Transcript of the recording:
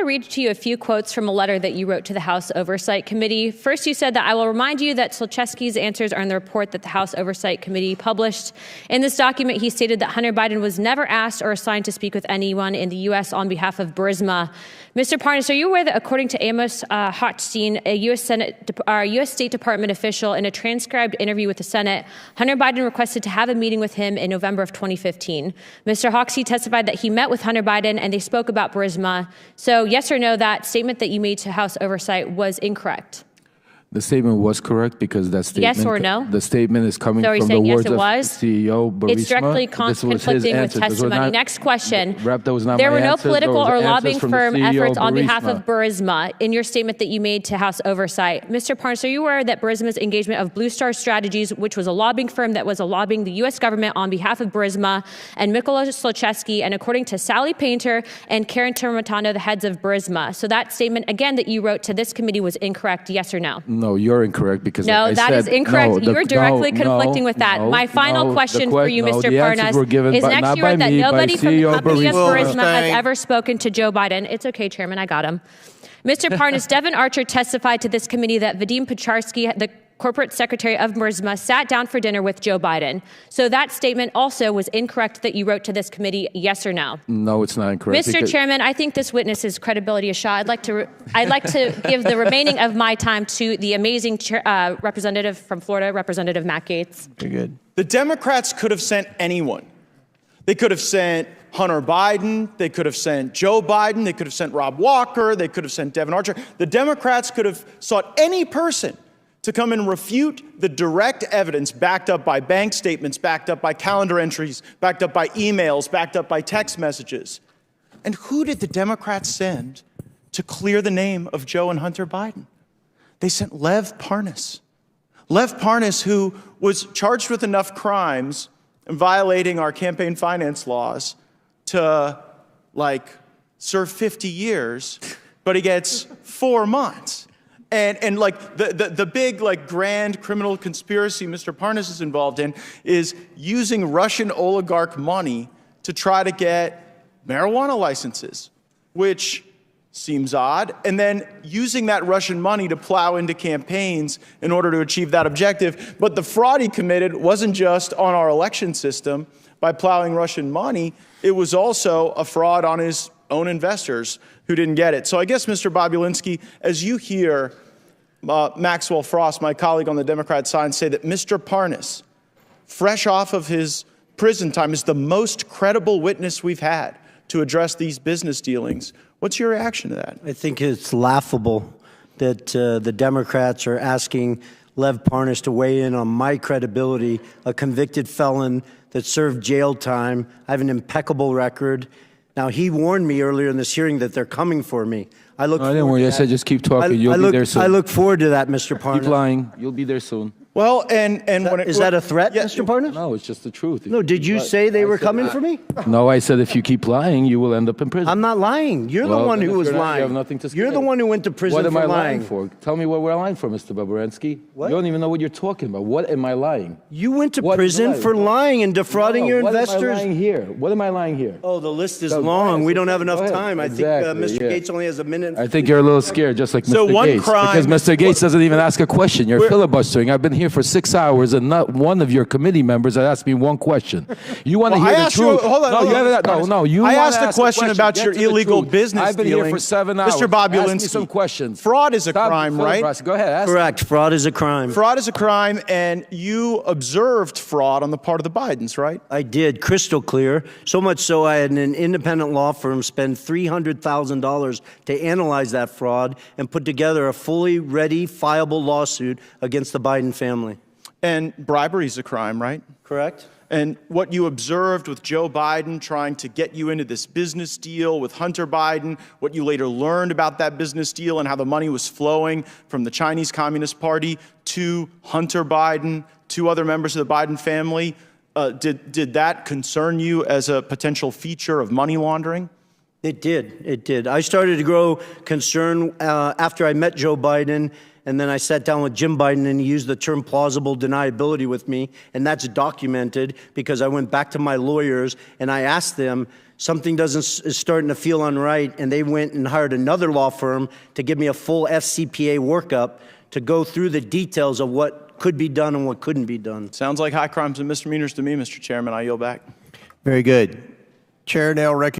read to you a few quotes from a letter that you wrote to the House Oversight Committee. First, you said that I will remind you that Zlochevsky's answers are in the report that the House Oversight Committee published. In this document, he stated that Hunter Biden was never asked or assigned to speak with anyone in the U.S. on behalf of Burisma. Mr. Parnas, are you aware that according to Amos Hochstein, a U.S. State Department official, in a transcribed interview with the Senate, Hunter Biden requested to have a meeting with him in November of 2015. Mr. Hochstein testified that he met with Hunter Biden and they spoke about Burisma. So yes or no, that statement that you made to House Oversight was incorrect? The statement was correct because that statement. Yes or no? The statement is coming So from the words of CEO Burisma. It's directly conflicting with testimony. Next question. That was not there my were no answer. political or lobbying firm efforts on Burisma. behalf of Burisma in your statement that you made to House Oversight. Mr. Parnas, are you aware that Burisma's engagement of Blue Star Strategies, which was a lobbying firm that was lobbying the U.S. government on behalf of Burisma, and Mykola Zlochevsky, and according to Sally Painter and Karen Termitano, the heads of Burisma. So that statement, again, that you wrote to this committee was incorrect, yes or no? No, you're incorrect. Because no, like that is incorrect. You're directly conflicting with that. My final question for you, Mr. Parnas, is next year that nobody from the company of Burisma has ever spoken to Joe Biden. It's okay, Chairman, I got him. Mr. Parnas, Devin Archer testified to this committee that Vadim Picharsky, the corporate secretary of Burisma, sat down for dinner with Joe Biden. So that statement also was incorrect that you wrote to this committee, yes or no? No, it's not incorrect. Mr. Chairman, I think this witness's credibility is shot. I'd like to give the remaining of my time to the amazing representative from Florida, Representative Matt Gaetz. Very good. The Democrats could have sent anyone. They could have sent Hunter Biden. They could have sent Joe Biden. They could have sent Rob Walker. They could have sent Devin Archer. The Democrats could have sought any person to come and refute the direct evidence backed up by bank statements, backed up by calendar entries, backed up by emails, backed up by text messages. And who did the Democrats send to clear the name of Joe and Hunter Biden? They sent Lev Parnas. Lev Parnas, who was charged with enough crimes and violating our campaign finance laws to, serve 50 years, but he gets 4 months. And the big, grand criminal conspiracy Mr. Parnas is involved in is using Russian oligarch money to try to get marijuana licenses, which seems odd, and then using that Russian money to plow into campaigns in order to achieve that objective. But the fraud he committed wasn't just on our election system by plowing Russian money, it was also a fraud on his own investors who didn't get it. So I guess, Mr. Bobulinski, as you hear Maxwell Frost, my colleague on the Democrat side, say that Mr. Parnas, fresh off of his prison time, is the most credible witness we've had to address these business dealings. What's your reaction to that? I think it's laughable that the Democrats are asking Lev Parnas to weigh in on my credibility, a convicted felon that served jail time. I have an impeccable record. Now, he warned me earlier in this hearing that they're coming for me. I didn't worry. I said just keep talking. You'll be there soon. I look forward to that, Mr. Parnas. Keep lying. You'll be there soon. Well, is that a threat, Mr. Parnas? No, it's just the truth. No, did you say they were coming for me? No, I said if you keep lying, you will end up in prison. I'm not lying. You're the one who was lying. You have nothing to say. You're the one who went to prison for lying. What am I lying for? Tell me what we're lying for, Mr. Bobulinski. What? You don't even know what you're talking about. What am I lying? You went to prison for lying and defrauding your investors. What am I lying here? What am I lying here? Oh, the list is long. We don't have enough time. I think Mr. Gaetz only has a minute. I think you're a little scared, just like Mr. Gaetz. Because Mr. Gaetz doesn't even ask a question. You're filibustering. I've been here for 6 hours and not one of your committee members has asked me one question. You want to hear the truth? I asked a question about your illegal business dealings. I've been here for 7 hours. Mr. Bobulinski, ask me some questions. Fraud is a crime, right? Go ahead. Ask Correct. me. Fraud is a crime. Fraud is a crime, and you observed fraud on the part of the Bidens, right? I did, crystal clear. So much so I had an independent law firm spend $300,000 to analyze that fraud and put together a fully ready, fileable lawsuit against the Biden family. And bribery is a crime, right? Correct. And what you observed with Joe Biden trying to get you into this business deal with Hunter Biden, what you later learned about that business deal and how the money was flowing from the Chinese Communist Party to Hunter Biden, to other members of the Biden family, did that concern you as a potential feature of money laundering? It did. It did. I started to grow concern after I met Joe Biden. And then I sat down with Jim Biden and he used the term plausible deniability with me. And that's documented because I went back to my lawyers and I asked them, something is starting to feel unright, and they went and hired another law firm to give me a full FCPA workup to go through the details of what could be done and what couldn't be done. Sounds like high crimes and misdemeanors to me, Mr. Chairman. I yield back. Very good. Chair now recognizes